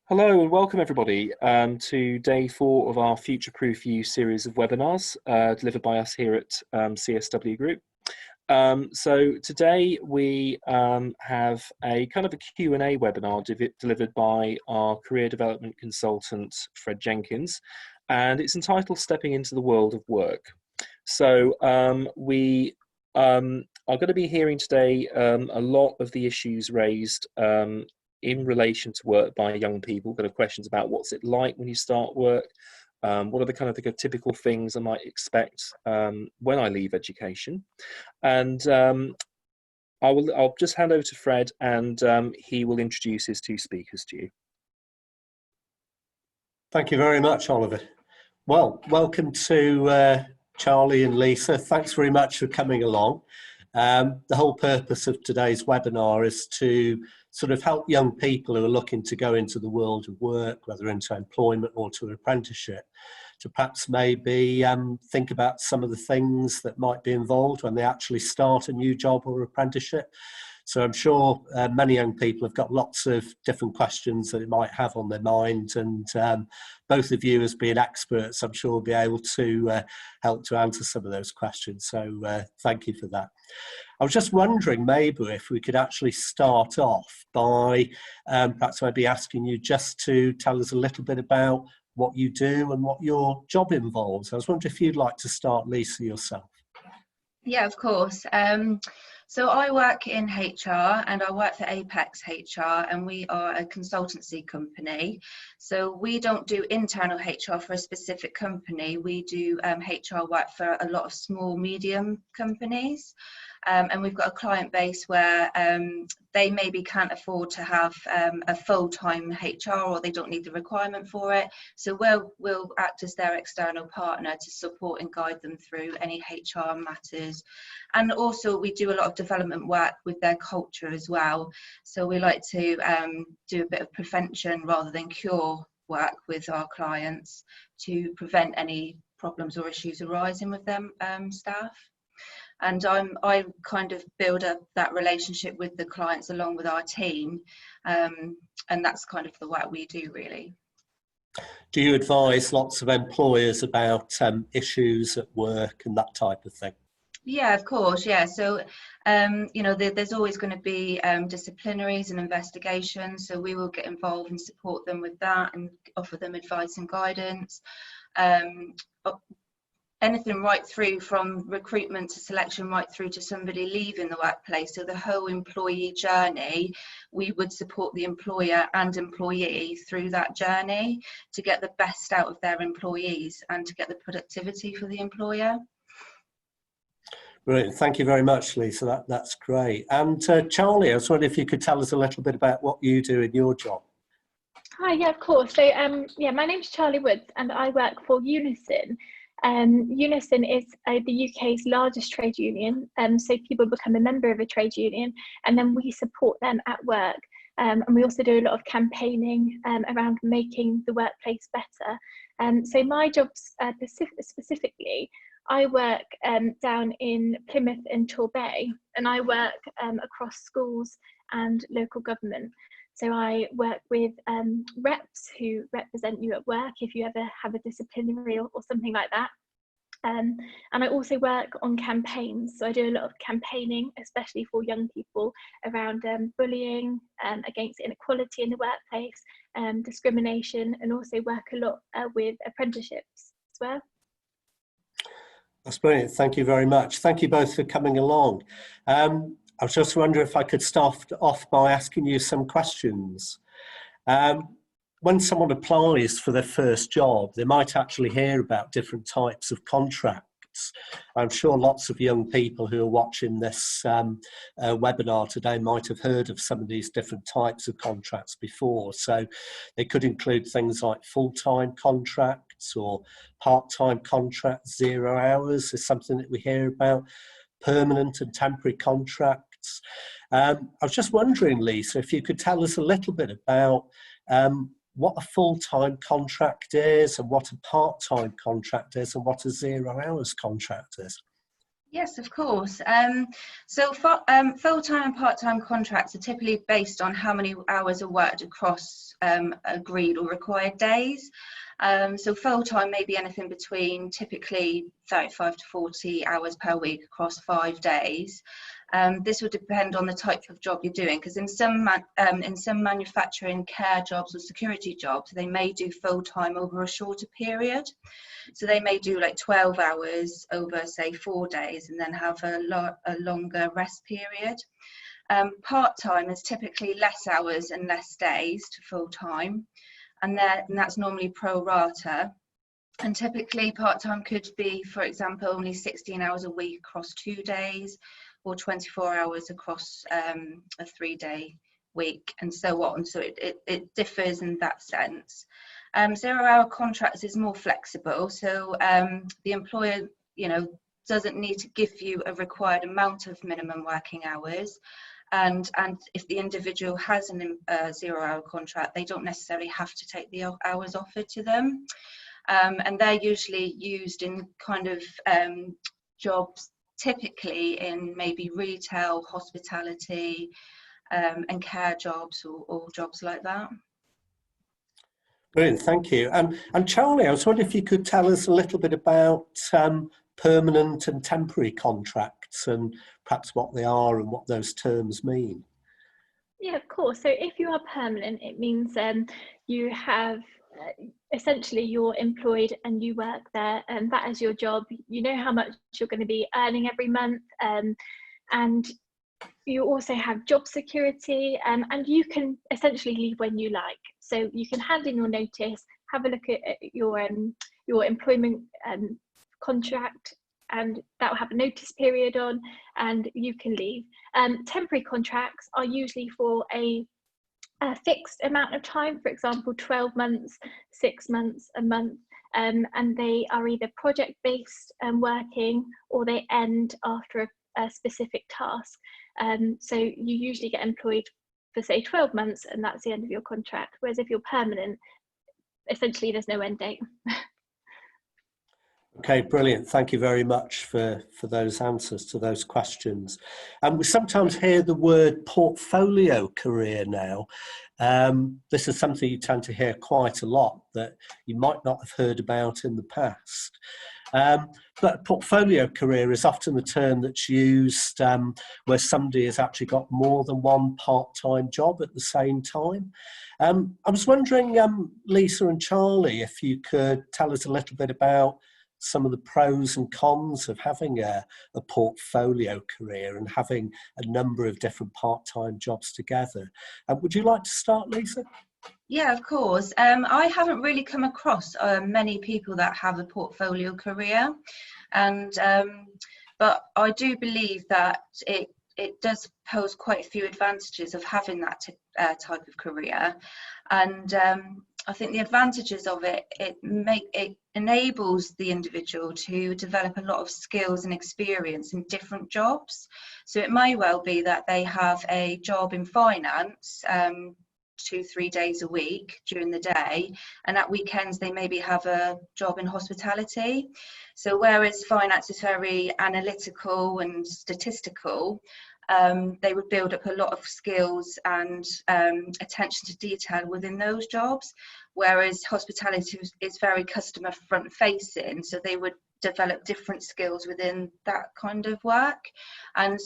Hello and welcome everybody to day 4 of our Future Proof You series of webinars delivered by us here at CSW Group. So today we have a kind of a Q&A webinar delivered by our career development consultant, Fred Jenkins, and it's entitled Stepping into the World of Work. So we are going to be hearing today a lot of the issues raised in relation to work by young people. Kind of questions about what's it like when you start work, what are the kind of the typical things I might expect when I leave education, and I'll just hand over to Fred, and he will introduce his two speakers to you. Thank you very much, Oliver. Well, welcome to Charlie and Lisa. Thanks very much for coming along. The whole purpose of today's webinar is to sort of help young people who are looking to go into the world of work, whether into employment or to an apprenticeship, to perhaps maybe think about some of the things that might be involved when they actually start a new job or apprenticeship. So I'm sure many young people have got lots of different questions that they might have on their mind, and both of you as being experts, I'm sure will be able to help to answer some of those questions. So thank you for that. I was just wondering maybe if we could actually start off by perhaps maybe asking you just to tell us a little bit about what you do and what your job involves. I was wondering if you'd like to start, Lisa, yourself. Yeah, of course. So I work in HR and I work for Apex HR, and we are a consultancy company. So we don't do internal HR for a specific company. We do HR work for a lot of small, medium companies. And we've got a client base where they maybe can't afford to have a full-time HR, or they don't need the requirement for it. So we'll act as their external partner to support and guide them through any HR matters. And also we do a lot of development work with their culture as well. So we like to do a bit of prevention rather than cure work with our clients to prevent any problems or issues arising with them staff. And I kind of build up that relationship with the clients along with our team, and that's kind of the work we do, really. Do you advise lots of employers about issues at work and that type of thing? Yeah, of course. Yeah. So, you know, there's always going to be disciplinaries and investigations. So we will get involved and support them with that and offer them advice and guidance. Anything right through from recruitment to selection, right through to somebody leaving the workplace. So the whole employee journey, we would support the employer and employee through that journey to get the best out of their employees and to get the productivity for the employer. Brilliant. Thank you very much, Lisa. That's great. And Charlie, I was wondering if you could tell us a little bit about what you do in your job. Hi, yeah, of course. So yeah, my name's Charlie Woods and I work for Unison. Unison is the UK's largest trade union, so people become a member of a trade union and then we support them at work, and we also do a lot of campaigning around making the workplace better. So my job specifically, I work down in Plymouth and Torbay, and I work across schools and local government. So I work with reps who represent you at work if you ever have a disciplinary or something like that. And I also work on campaigns. So I do a lot of campaigning, especially for young people, around bullying, against inequality in the workplace, discrimination, and also work a lot with apprenticeships as well. That's brilliant. Thank you very much. Thank you both for coming along. I was just wondering if I could start off by asking you some questions. When someone applies for their first job, they might actually hear about different types of contracts. I'm sure lots of young people who are watching this webinar today might have heard of some of these different types of contracts before. So they could include things like full-time contracts or part-time contracts. 0 hours is something that we hear about. Permanent and temporary contracts. I was just wondering, Lisa, if you could tell us a little bit about what a full-time contract is and what a part-time contract is and what a 0 hours contract is. Yes, of course. So full-time and part-time contracts are typically based on how many hours are worked across agreed or required days. So full-time may be anything between typically 35 to 40 hours per week across 5 days. This would depend on the type of job you're doing, because in some manufacturing, care jobs or security jobs, they may do full-time over a shorter period. So they may do like 12 hours over, say, 4 days, and then have a longer rest period. Part-time is typically less hours and less days to full-time, and that's normally pro rata. And typically part-time could be, for example, only 16 hours a week across 2 days, or 24 hours across a 3-day week, and so on. So it differs in that sense. 0-hour contracts is more flexible, so the employer, doesn't need to give you a required amount of minimum working hours. And if the individual has a 0-hour contract, they don't necessarily have to take the hours offered to them. And they're usually used in kind of jobs, typically in maybe retail, hospitality, and care jobs, or jobs like that. Brilliant, thank you. And Charlie, I was wondering if you could tell us a little bit about permanent and temporary contracts, and perhaps what they are and what those terms mean. Yeah, of course. So if you are permanent, it means you have essentially you're employed and you work there, and that is your job. You know how much you're going to be earning every month, and you also have job security, and you can essentially leave when you like. So you can hand in your notice, have a look at your employment contract, and that will have a notice period on, and you can leave. Temporary contracts are usually for a fixed amount of time, for example, 12 months, 6 months, a month, and they are either project-based working, or they end after a specific task. So you usually get employed for, say, 12 months, and that's the end of your contract. Whereas if you're permanent, essentially there's no end date. Okay, brilliant. Thank you very much for those answers to those questions. We sometimes hear the word portfolio career now. This is something you tend to hear quite a lot that you might not have heard about in the past. But portfolio career is often the term that's used where somebody has actually got more than one part-time job at the same time. I was wondering, Lisa and Charlie, if you could tell us a little bit about some of the pros and cons of having a portfolio career and having a number of different part-time jobs together. Would you like to start, Lisa? Yeah, of course. I haven't really come across many people that have a portfolio career, and but I do believe that it does pose quite a few advantages of having that type of career. And I think the advantages of it enables the individual to develop a lot of skills and experience in different jobs. So it may well be that they have a job in finance 2-3 days a week during the day, and at weekends they maybe have a job in hospitality. So whereas finance is very analytical and statistical, they would build up a lot of skills and attention to detail within those jobs, whereas hospitality is very customer front facing, so they would develop different skills within that kind of work. And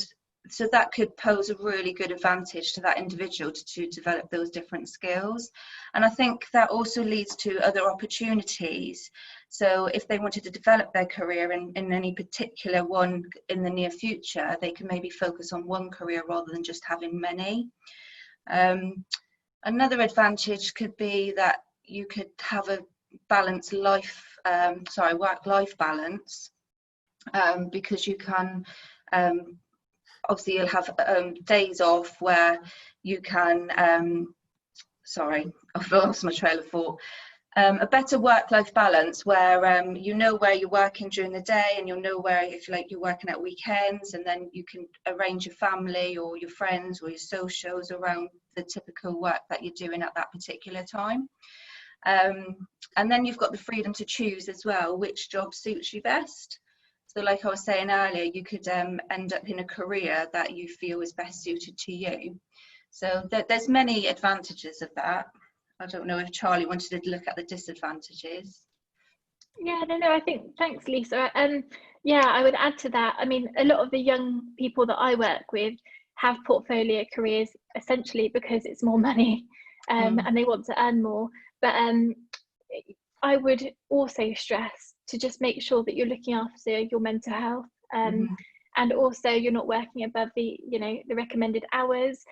so that could pose a really good advantage to that individual to develop those different skills. And I think that also leads to other opportunities. So if they wanted to develop their career in any particular one in the near future, they can maybe focus on one career rather than just having many. Another advantage could be that you could have a balanced work-life balance, because you can obviously you'll have days off where you can I've lost my trail of thought. A better work-life balance where you know where you're working during the day, and you'll know where, if you're working at weekends, and then you can arrange your family or your friends or your socials around the typical work that you're doing at that particular time. And then you've got the freedom to choose as well which job suits you best. So like I was saying earlier, you could end up in a career that you feel is best suited to you. So there's many advantages of that. I don't know if Charlie wanted to look at the disadvantages. Yeah, no, I think, thanks, Lisa. Yeah, I would add to that. I mean, a lot of the young people that I work with have portfolio careers essentially because it's more money, and they want to earn more. But I would also stress to just make sure that you're looking after your mental health, and also you're not working above the, the recommended hours,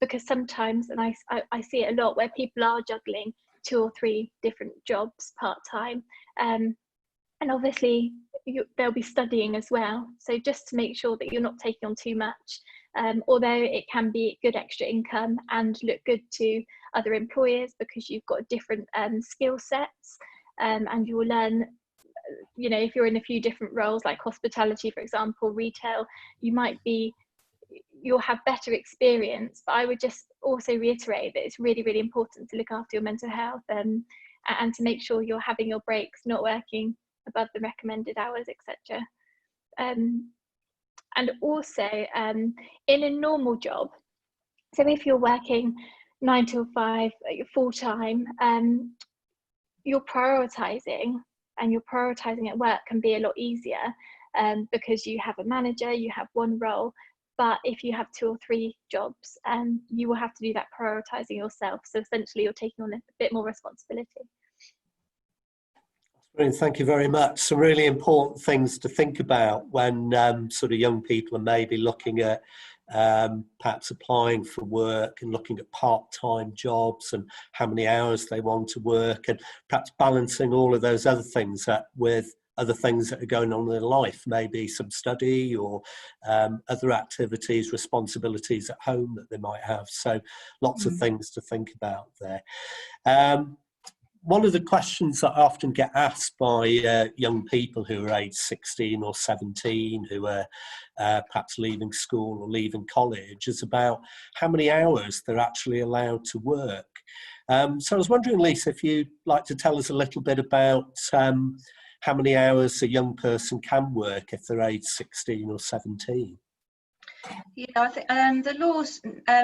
because sometimes, and I see it a lot, where people are juggling 2 or 3 different jobs part-time, and obviously they'll be studying as well, so just to make sure that you're not taking on too much, although it can be good extra income and look good to other employers because you've got different skill sets, and you'll learn, if you're in a few different roles like hospitality, for example, retail, you'll have better experience. But I would just also reiterate that it's really, really important to look after your mental health, and to make sure you're having your breaks, not working above the recommended hours, etc. And also in a normal job, so if you're working 9 till 5, you're full-time, you're prioritising, and your prioritising at work can be a lot easier, because you have a manager, you have one role. But if you have 2 or 3 jobs, you will have to do that prioritising yourself. So essentially you're taking on a bit more responsibility. Brilliant, thank you very much. Some really important things to think about when sort of young people are maybe looking at perhaps applying for work and looking at part-time jobs and how many hours they want to work, and perhaps balancing all of those other things with other things that are going on in their life, maybe some study or other activities, responsibilities at home that they might have. So lots of things to think about there. One of the questions that I often get asked by young people who are age 16 or 17, who are perhaps leaving school or leaving college, is about how many hours they're actually allowed to work. So I was wondering, Lisa, if you'd like to tell us a little bit about how many hours a young person can work if they're age 16 or 17. Yeah, I think the law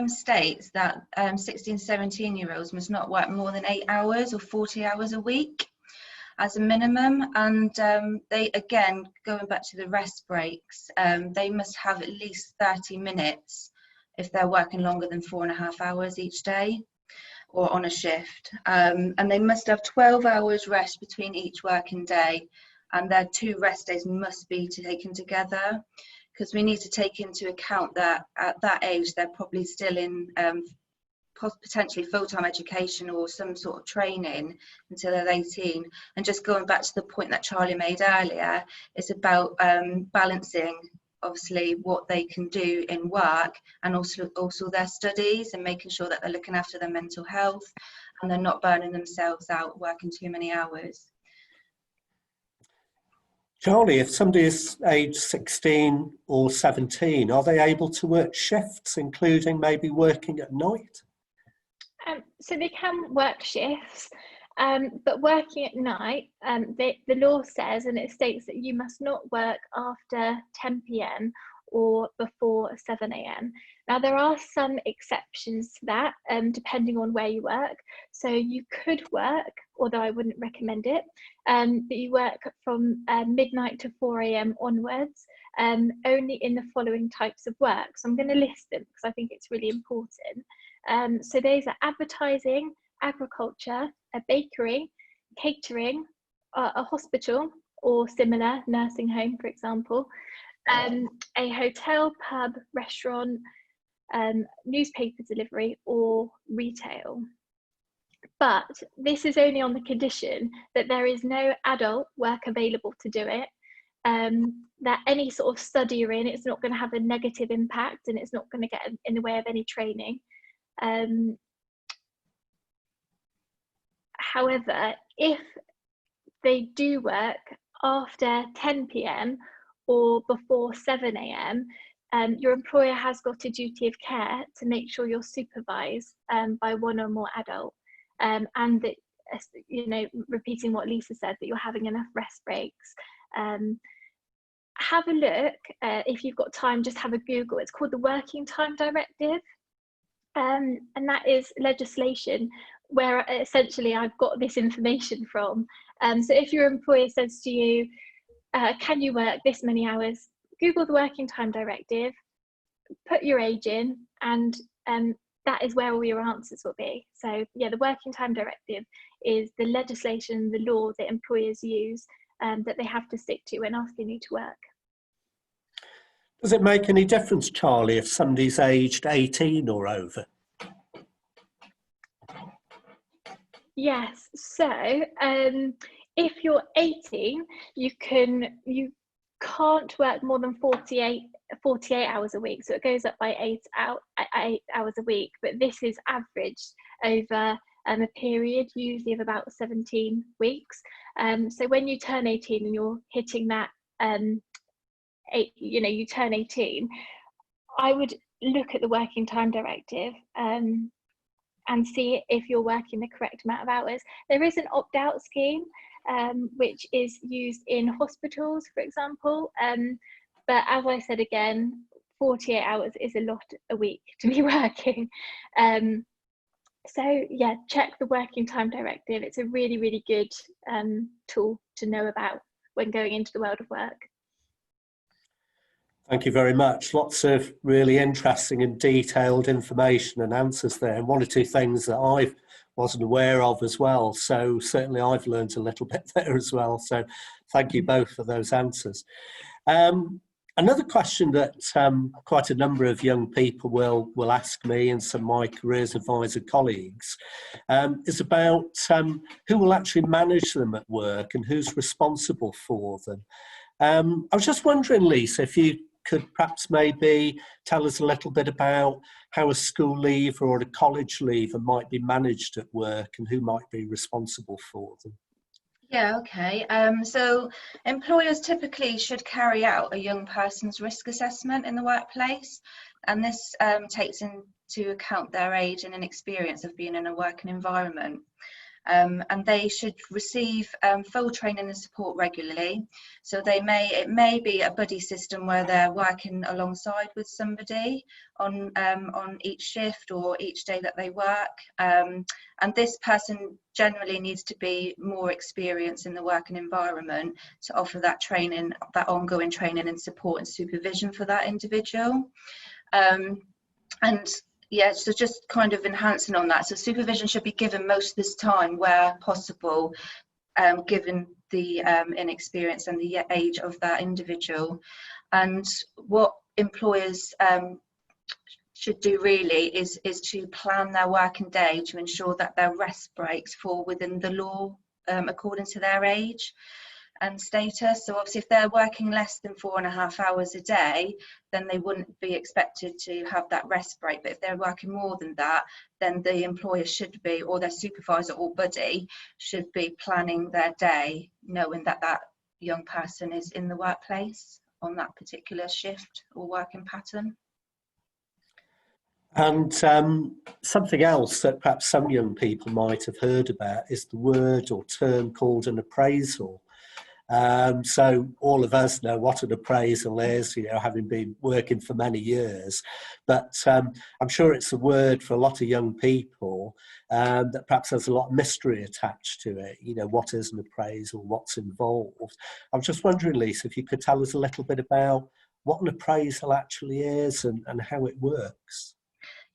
states that 16, 17-year-olds must not work more than 8 hours or 40 hours a week as a minimum. And they, again, going back to the rest breaks, they must have at least 30 minutes if they're working longer than 4.5 hours each day or on a shift. And they must have 12 hours rest between each working day. And their 2 rest days must be taken together, because we need to take into account that at that age they're probably still in potentially full-time education or some sort of training until they're 18. And just going back to the point that Charlie made earlier, it's about balancing obviously what they can do in work and also their studies, and making sure that they're looking after their mental health and they're not burning themselves out working too many hours. Charlie, if somebody is age 16 or 17, are they able to work shifts, including maybe working at night? So they can work shifts, but working at night, the law says, and it states that you must not work after 10 p.m. or before 7 a.m. Now, there are some exceptions to that, depending on where you work. So you could work, although I wouldn't recommend it, but you work from midnight to 4 a.m. onwards, only in the following types of work. So I'm going to list them because I think it's really important. So those are advertising, agriculture, a bakery, catering, a hospital or similar, nursing home, for example, a hotel, pub, restaurant, newspaper delivery, or retail. But this is only on the condition that there is no adult work available to do it, that any sort of study you're in, it's not going to have a negative impact and it's not going to get in the way of any training. However, if they do work after 10 p.m. or before 7 a.m., your employer has got a duty of care to make sure you're supervised by one or more adult, and that, repeating what Lisa said, that you're having enough rest breaks. have a look, if you've got time, just have a Google. It's called the Working Time Directive. And that is legislation where essentially I've got this information from. So if your employer says to you, can you work this many hours? Google the Working Time Directive, put your age in, and that is where all your answers will be. So yeah, the Working Time Directive is the legislation, the law that employers use that they have to stick to when asking you to work. Does it make any difference, Charlie, if somebody's aged 18 or over? Yes, so if you're 18, you can't work more than 48 hours a week. So it goes up by 8 hours a week, but this is averaged over a period usually of about 17 weeks. So when you turn 18 and you're hitting that, you turn 18, I would look at the Working Time Directive and see if you're working the correct amount of hours. There is an opt-out scheme, which is used in hospitals, for example. But as I said again, 48 hours is a lot a week to be working. So yeah, check the Working Time Directive. It's a really, really good tool to know about when going into the world of work. Thank you very much. Lots of really interesting and detailed information and answers there, and one or two things that I wasn't aware of as well. So certainly I've learned a little bit there as well. So thank you both for those answers. Another question that quite a number of young people will ask me and some of my careers advisor colleagues is about who will actually manage them at work and who's responsible for them. I was just wondering, Lisa, if you could perhaps maybe tell us a little bit about how a school leaver or a college leaver might be managed at work and who might be responsible for them. Yeah, okay. So employers typically should carry out a young person's risk assessment in the workplace, and this takes into account their age and an experience of being in a working environment. And they should receive full training and support regularly. So it may be a buddy system where they're working alongside with somebody on each shift or each day that they work. And this person generally needs to be more experienced in the working environment to offer that training, that ongoing training and support and supervision for that individual. Yeah, so just kind of enhancing on that. So supervision should be given most of this time where possible, given the inexperience and the age of that individual. And what employers should do really is to plan their working day to ensure that their rest breaks fall within the law according to their age and status. So obviously if they're working less than 4.5 hours a day, then they wouldn't be expected to have that rest break. But if they're working more than that, then the employer should be, or their supervisor or buddy should be planning their day, knowing that that young person is in the workplace on that particular shift or working pattern. And something else that perhaps some young people might have heard about is the word or term called an appraisal. So all of us know what an appraisal is, having been working for many years. But I'm sure it's a word for a lot of young people that perhaps has a lot of mystery attached to it. What is an appraisal? What's involved? I'm just wondering, Lisa, if you could tell us a little bit about what an appraisal actually is and how it works.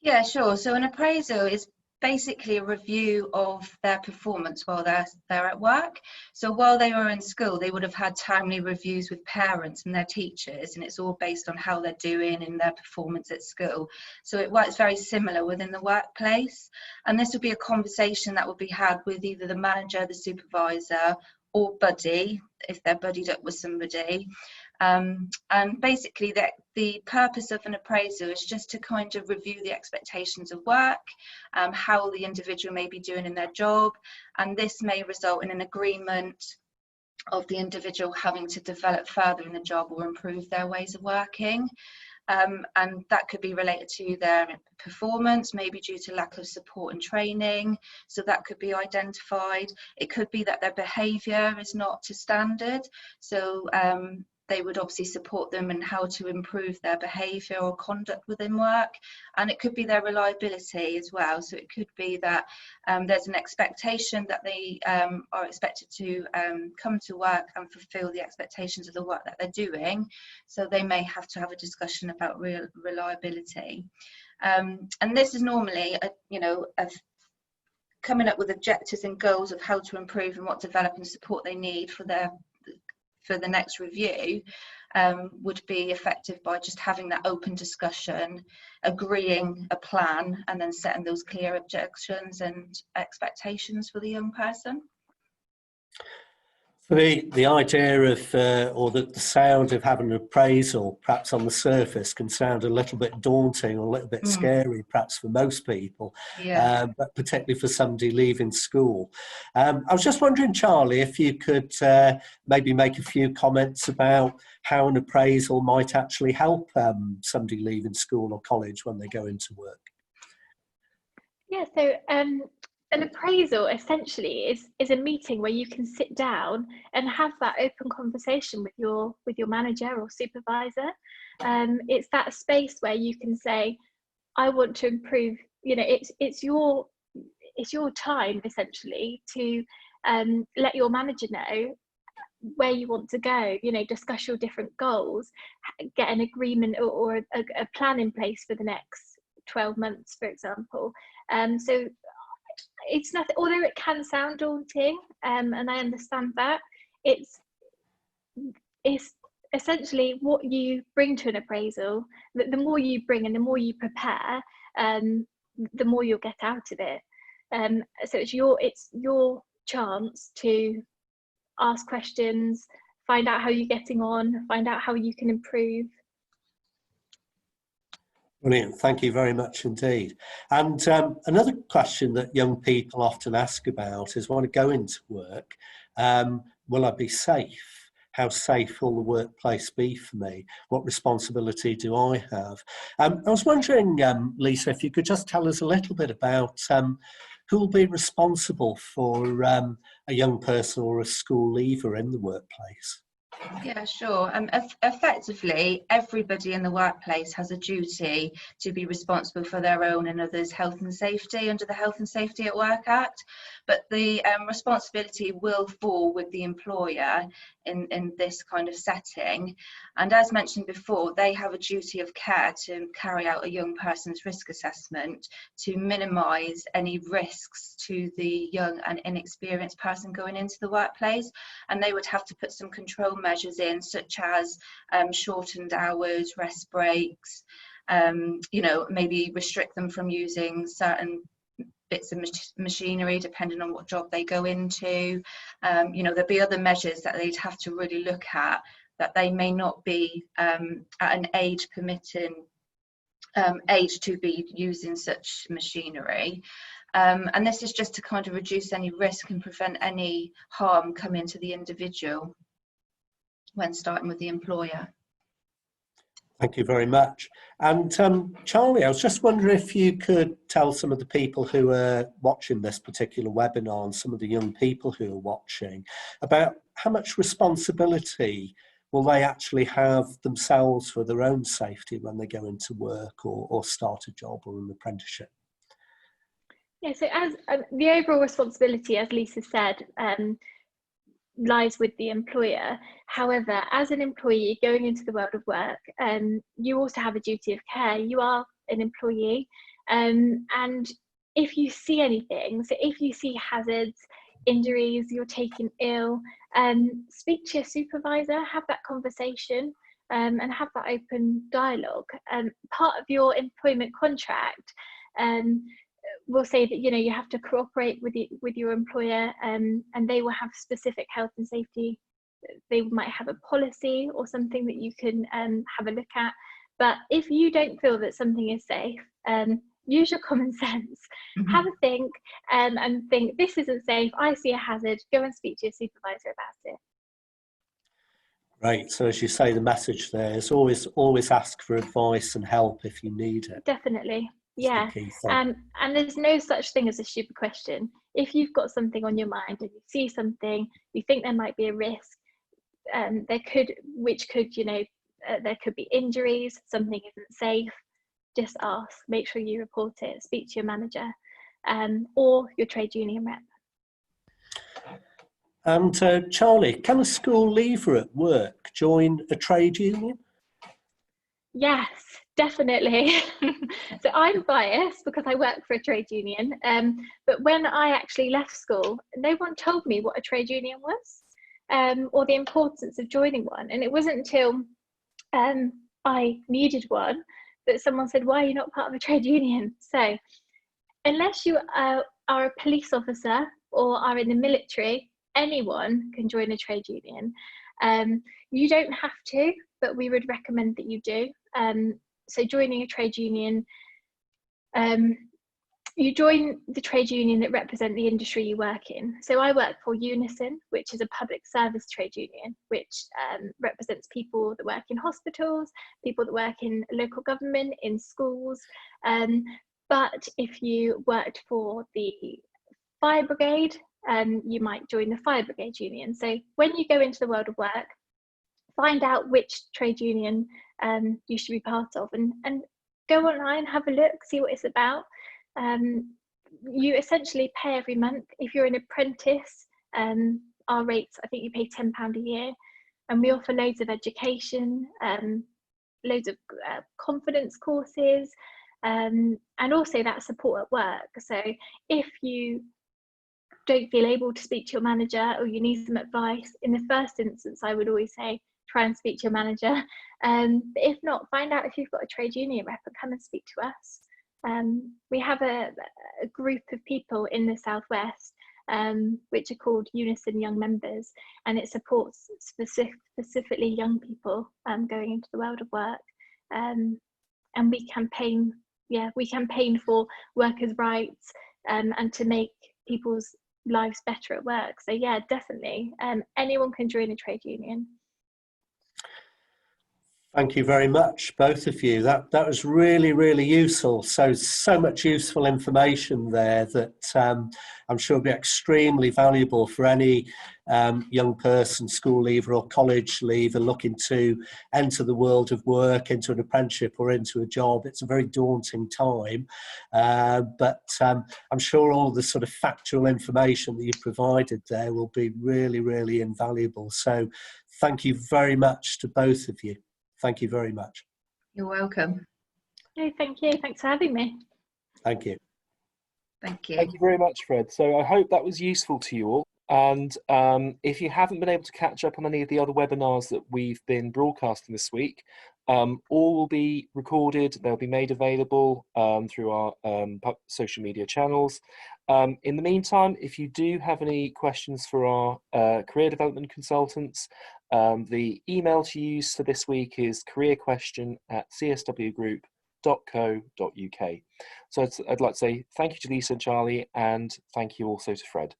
Yeah, sure. So an appraisal is basically a review of their performance while they're at work. So while they were in school, they would have had timely reviews with parents and their teachers, and it's all based on how they're doing in their performance at school. So it works very similar within the workplace. And this would be a conversation that would be had with either the manager, the supervisor, or buddy, if they're buddied up with somebody. And basically the purpose of an appraisal is just to kind of review the expectations of work, how the individual may be doing in their job, and this may result in an agreement of the individual having to develop further in the job or improve their ways of working. And that could be related to their performance, maybe due to lack of support and training. So that could be identified. It could be that their behaviour is not to standard. So they would obviously support them in how to improve their behaviour or conduct within work, and it could be their reliability as well. So it could be that there's an expectation that they are expected to come to work and fulfil the expectations of the work that they're doing. So they may have to have a discussion about reliability, and this is normally coming up with objectives and goals of how to improve and what development support they need for the next review, would be effective by just having that open discussion, agreeing a plan, and then setting those clear objections and expectations for the young person. For the idea of, or the sound of having an appraisal, perhaps on the surface, can sound a little bit daunting or a little bit scary, perhaps for most people, but particularly for somebody leaving school. I was just wondering, Charlie, if you could maybe make a few comments about how an appraisal might actually help somebody leaving school or college when they go into work. Yeah, so an appraisal essentially is a meeting where you can sit down and have that open conversation with your manager or supervisor. It's that space where you can say, I want to improve. It's your time essentially to let your manager know where you want to go, discuss your different goals, get an agreement or a plan in place for the next 12 months, for example. So it's nothing, although it can sound daunting, and I understand that, it's essentially what you bring to an appraisal. The more you bring and the more you prepare, the more you'll get out of it. So it's your chance to ask questions, find out how you're getting on, find out how you can improve. Brilliant, thank you very much indeed. And another question that young people often ask about is, when I go into work, will I be safe? How safe will the workplace be for me? What responsibility do I have? I was wondering, Lisa, if you could just tell us a little bit about who will be responsible for a young person or a school leaver in the workplace. Yeah, sure. Effectively, everybody in the workplace has a duty to be responsible for their own and others' health and safety under the Health and Safety at Work Act, but the responsibility will fall with the employer in this kind of setting. And as mentioned before, they have a duty of care to carry out a young person's risk assessment to minimise any risks to the young and inexperienced person going into the workplace. And they would have to put some control measures in, such as shortened hours, rest breaks, maybe restrict them from using certain bits of machinery depending on what job they go into. There'll be other measures that they'd have to really look at, that they may not be at an age permitting age to be using such machinery. And this is just to kind of reduce any risk and prevent any harm coming to the individual when starting with the employer. Thank you very much. And Charlie, I was just wondering if you could tell some of the people who are watching this particular webinar, and some of the young people who are watching, about how much responsibility will they actually have themselves for their own safety when they go into work or start a job or an apprenticeship. Yeah, so as the overall responsibility, as Lisa said, lies with the employer. However, as an employee going into the world of work, you also have a duty of care. You are an employee, and if you see anything, so if you see hazards, injuries, you're taken ill, speak to your supervisor, have that conversation, and have that open dialogue. Part of your employment contract will say that you have to cooperate with your employer, and they will have specific health and safety. They might have a policy or something that you can have a look at. But if you don't feel that something is safe, use your common sense, have a think, and think, this isn't safe, I see a hazard, go and speak to your supervisor about it. Right, so as you say, the message there is always ask for advice and help if you need it. Definitely. Yeah, and there's no such thing as a stupid question. If you've got something on your mind and you see something, you think there might be a risk, which could, there could be injuries, something isn't safe. Just ask, make sure you report it, speak to your manager, or your trade union rep. And Charlie, can a school leaver at work join a trade union? Yes, definitely. So I'm biased because I work for a trade union, but when I actually left school, no one told me what a trade union was, or the importance of joining one. And it wasn't until I needed one that someone said, why are you not part of a trade union? So unless you are a police officer or are in the military, anyone can join a trade union. You don't have to, but we would recommend that you do. So joining a trade union, you join the trade union that represent the industry you work in. So I work for Unison, which is a public service trade union, which represents people that work in hospitals, people that work in local government, in schools. But if you worked for the fire brigade, you might join the fire brigade union. So when you go into the world of work, find out which trade union you should be part of, and go online, have a look, see what it's about. You essentially pay every month. If you're an apprentice, our rates, I think you pay £10 a year, and we offer loads of education, loads of confidence courses, and also that support at work. So if you don't feel able to speak to your manager or you need some advice, in the first instance, I would always say, try and speak to your manager. But if not, find out if you've got a trade union rep and come and speak to us. We have a group of people in the Southwest, which are called Unison Young Members, and it supports specifically young people going into the world of work. And we campaign for workers' rights and to make people's lives better at work. So yeah, definitely, anyone can join a trade union. Thank you very much, both of you. That was really, really useful. So much useful information there that I'm sure will be extremely valuable for any young person, school leaver or college leaver looking to enter the world of work, into an apprenticeship or into a job. It's a very daunting time, but I'm sure all the sort of factual information that you've provided there will be really, really invaluable. So thank you very much to both of you. Thank you very much. You're welcome. No, thank you. Thanks for having me. Thank you. Thank you. Thank you very much, Fred. So I hope that was useful to you all. And if you haven't been able to catch up on any of the other webinars that we've been broadcasting this week, all will be recorded. They'll be made available through our social media channels. In the meantime, if you do have any questions for our career development consultants, the email to use for this week is careerquestion@cswgroup.co.uk. So I'd like to say thank you to Lisa and Charlie, and thank you also to Fred.